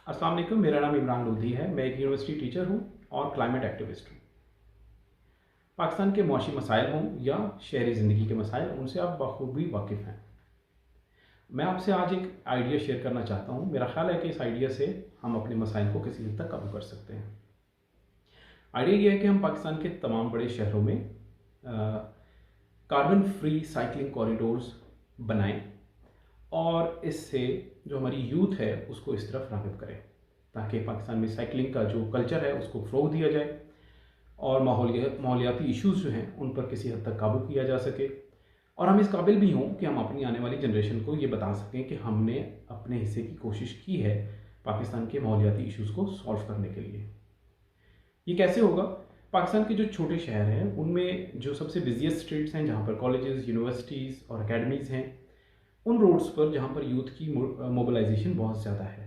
अस्सलाम वालेकुम, मेरा नाम इमरान लोधी है। मैं एक यूनिवर्सिटी टीचर हूँ और क्लाइमेट एक्टिविस्ट हूँ। पाकिस्तान के मुआशी मसाइल हों या शहरी ज़िंदगी के मसाइल, उनसे आप बखूबी वाकिफ़ हैं। मैं आपसे आज एक आइडिया शेयर करना चाहता हूँ। मेरा ख्याल है कि इस आइडिया से हम अपने मसाइल को किसी हद तक काबू कर सकते हैं। आइडिया ये है कि हम पाकिस्तान के तमाम बड़े शहरों में कार्बन फ्री साइकिलिंग कॉरिडोर्स बनाएं और इससे जो हमारी यूथ है उसको इस तरफ राग़िब करें, ताकि पाकिस्तान में साइकिलिंग का जो कल्चर है उसको फ़रोग़ दिया जाए और माहौलियाती इश्यूज़ जो हैं उन पर किसी हद तक काबू किया जा सके और हम इस काबिल भी हों कि हम अपनी आने वाली जनरेशन को ये बता सकें कि हमने अपने हिस्से की कोशिश की है पाकिस्तान के माहौलियाती इश्यूज़ को सॉल्व करने के लिए। ये कैसे होगा? पाकिस्तान के जो छोटे शहर हैं उनमें जो सबसे बिजिएस्ट स्ट्रीट्स हैं, जहाँ पर कॉलेजेस, यूनिवर्सिटीज़ और अकेडमीज़ हैं, उन रोड्स पर जहाँ पर यूथ की मोबिलाइजेशन बहुत ज़्यादा है,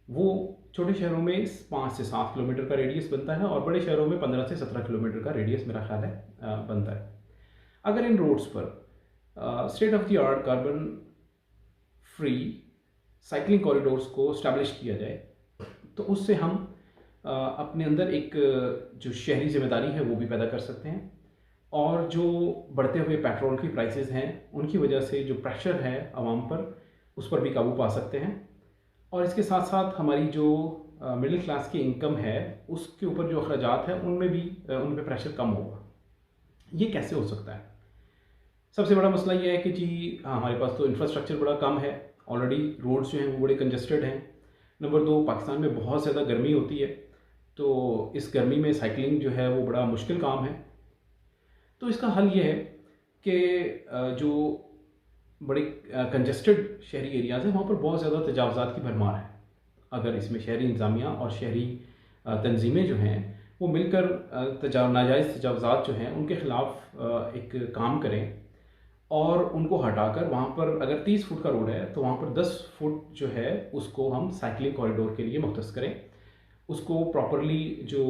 वो छोटे शहरों में 5 से 7 किलोमीटर का रेडियस बनता है और बड़े शहरों में 15 से 17 किलोमीटर का रेडियस मेरा ख्याल है बनता है। अगर इन रोड्स पर state of the art carbon free cycling corridors को स्टैब्लिश किया जाए तो उससे हम अपने अंदर एक जो शहरी जिम्मेदारी है वो भी पैदा कर सकते हैं और जो बढ़ते हुए पेट्रोल की प्राइसेस हैं उनकी वजह से जो प्रेशर है आवाम पर उस पर भी काबू पा सकते हैं और इसके साथ साथ हमारी जो मिडिल क्लास की इनकम है उसके ऊपर जो अखराजात हैं उनमें भी उन पर प्रेशर कम होगा। ये कैसे हो सकता है? सबसे बड़ा मसला ये है कि जी हमारे पास तो इंफ्रास्ट्रक्चर बड़ा कम है, ऑलरेडी रोड्स जो हैं वो बड़े कंजस्टेड हैं। नंबर 2, पाकिस्तान में बहुत ज़्यादा गर्मी होती है, तो इस गर्मी में साइकिलिंग जो है वो बड़ा मुश्किल काम है। तो इसका हल ये है कि जो बड़े कंजस्टेड शहरी एरियाज़ हैं वहाँ पर बहुत ज़्यादा तजावज़ात की भरमार है। अगर इसमें शहरी इंतज़ामिया और शहरी तंजीमें जो हैं वो मिलकर नाजायज़ तजावज़ात जो हैं उनके ख़िलाफ़ एक काम करें और उनको हटाकर वहाँ पर अगर 30 फुट का रोड है तो वहाँ पर 10 फुट जो है उसको हम साइकिलिंग कॉरिडोर के लिए मुख्तस करें, उसको प्रॉपरली जो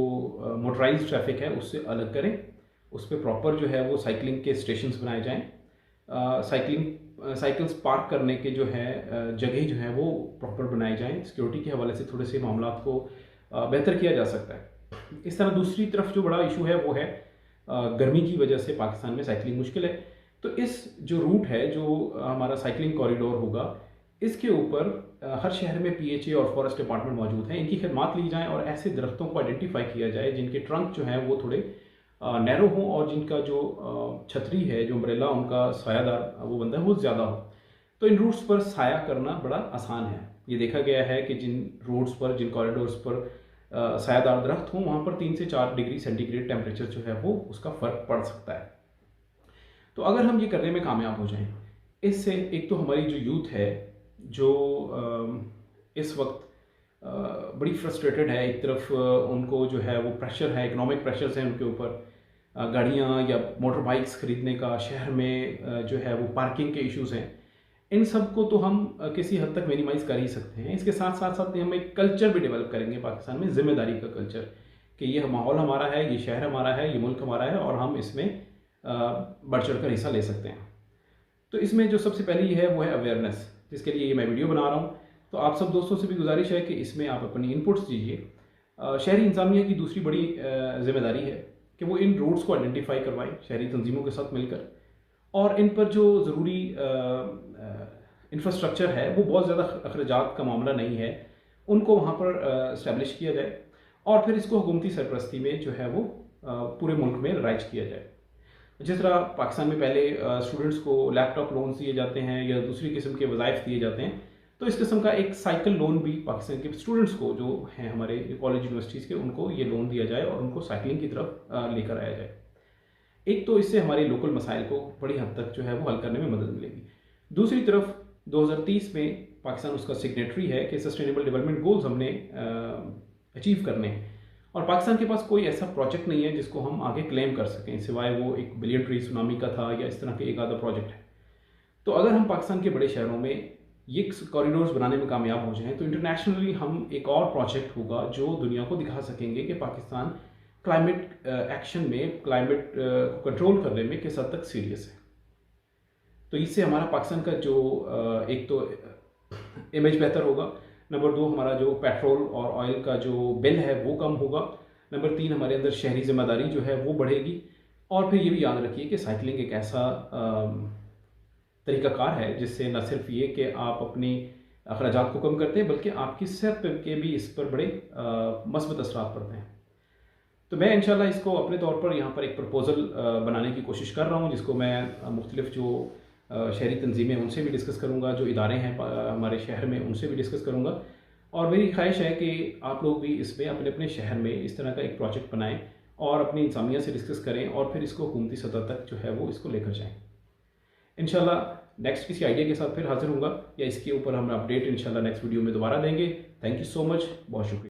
मोटराइज्ड ट्रैफिक है उससे अलग करें, उस पर प्रॉपर जो है वो साइकिलिंग के स्टेशंस बनाए जाएँ, साइकिल्स पार्क करने के जो है जगह जो है वो प्रॉपर बनाए जाएँ। सिक्योरिटी के हवाले से थोड़े से मामलात को बेहतर किया जा सकता है। इस तरह दूसरी तरफ जो बड़ा इशू है वो है गर्मी की वजह से पाकिस्तान में साइकिलिंग मुश्किल है। तो इस जो रूट है जो हमारा साइकिलिंग कॉरिडोर होगा इसके ऊपर हर शहर में PHA और फॉरेस्ट डिपार्टमेंट मौजूद हैं, इनकी खिदमात ली जाएँ और ऐसे दरख्तों को आइडेंटिफाई किया जाए जिनके ट्रंक जो हैं वो थोड़े नैरो हों और जिनका जो छतरी है, जो अम्ब्रेला उनका सायादार वो बनता है वो ज़्यादा हो। तो इन रूट्स पर साया करना बड़ा आसान है। ये देखा गया है कि जिन रोड्स पर, जिन कॉरिडोर्स पर सायादार दरख्त हों वहाँ पर 3 से 4 डिग्री सेंटीग्रेड टेम्परेचर जो है वो उसका फ़र्क पड़ सकता है। तो अगर हम ये करने में कामयाब हो जाएं, इससे एक तो हमारी जो यूथ है जो इस वक्त बड़ी फ्रस्ट्रेटेड है, एक तरफ उनको जो है वो प्रेशर है, इकोनॉमिक प्रेशर्स हैं उनके ऊपर, गाड़ियाँ या मोटर बाइक्स ख़रीदने का, शहर में जो है वो पार्किंग के इश्यूज़ हैं, इन सब को तो हम किसी हद तक मिनिमाइज़ कर ही सकते हैं। इसके साथ साथ साथ हम एक कल्चर भी डेवलप करेंगे पाकिस्तान में, ज़िम्मेदारी का कल्चर, कि ये माहौल हमारा है, ये शहर हमारा है, ये मुल्क हमारा है और हम इसमें बढ़ चढ़ कर हिस्सा ले सकते हैं। तो इसमें जो सबसे पहली है वो है अवेयरनेस, जिसके लिए ये मैं वीडियो बना रहा हूँ। तो आप सब दोस्तों से भी गुजारिश है कि इसमें आप अपनी इनपुट्स दीजिए। शहरी इंतज़ामिया की दूसरी बड़ी ज़िम्मेदारी है कि वो इन रोड्स को आइडेंटिफाई करवाएं शहरी तंजीमों के साथ मिलकर, और इन पर जो ज़रूरी इंफ्रास्ट्रक्चर है वो बहुत ज़्यादा अखराजात का मामला नहीं है, उनको वहाँ पर इस्टेब्लिश किया जाए और फिर इसको हुकूमती सरपरस्ती में जो है वो पूरे मुल्क में राइज किया जाए। जिस तरह पाकिस्तान में पहले स्टूडेंट्स को लैपटॉप लोन दिए जाते हैं या दूसरी किस्म के वज़ाइफ दिए जाते हैं, तो इस किस्म का एक साइकिल लोन भी पाकिस्तान के स्टूडेंट्स को जो हैं हमारे कॉलेज यूनिवर्सिटीज़ के, उनको ये लोन दिया जाए और उनको साइकिलिंग की तरफ लेकर आया जाए। एक तो इससे हमारे लोकल मसाइल को बड़ी हद तक जो है वो हल करने में मदद मिलेगी। दूसरी तरफ 2030 में पाकिस्तान उसका सिग्नेटरी है कि सस्टेनेबल डेवलपमेंट गोल्स हमने अचीव करने हैं और पाकिस्तान के पास कोई ऐसा प्रोजेक्ट नहीं है जिसको हम आगे क्लेम कर सकें, सिवाय वो एक बिलियन ट्री सुनामी का था या इस तरह के एक आधा प्रोजेक्ट है। तो अगर हम पाकिस्तान के बड़े शहरों में ये कॉरिडोर्स बनाने में कामयाब हो जाएं तो इंटरनेशनली हम एक और प्रोजेक्ट होगा जो दुनिया को दिखा सकेंगे कि पाकिस्तान क्लाइमेट एक्शन में, क्लाइमेट को कंट्रोल करने में किस हद तक सीरियस है। तो इससे हमारा पाकिस्तान का जो एक तो इमेज बेहतर होगा, नंबर 2 हमारा जो पेट्रोल और ऑयल का जो बिल है वो कम होगा। नंबर 3 हमारे अंदर शहरी ज़िम्मेदारी जो है वो बढ़ेगी। और फिर ये भी याद रखिए कि साइकिलिंग एक ऐसा तरीक़ाकार है जिससे न सिर्फ ये कि आप अपनी अखराजात को कम करते हैं, बल्कि आपकी सेहत पर के भी इस पर बड़े मस्बत असरात पड़ते हैं। तो मैं इंशाल्लाह इसको अपने तौर पर यहाँ पर एक प्रपोज़ल बनाने की कोशिश कर रहा हूँ, जिसको मैं मुख्तलिफ़ जो शहरी तंजीमें उनसे भी डिस्कस करूँगा, जो इदारे हैं हमारे शहर में उनसे भी डिस्कस करूँगा। और मेरी ख्वाहिश है कि आप लोग भी इसमें अपने अपने शहर में इस तरह का एक प्रोजेक्ट बनाएं और अपनी इंतज़ामिया से डिस्कस करें और फिर इसको हुकूमती सतह तक जो है वो इसको लेकर जाएँ। इंशाल्लाह नेक्स्ट किसी आइडिया के साथ फिर हाज़िर होऊंगा, या इसके ऊपर हम अपडेट इंशाल्लाह नेक्स्ट वीडियो में दोबारा देंगे। थैंक यू सो मच, बहुत शुक्रिया।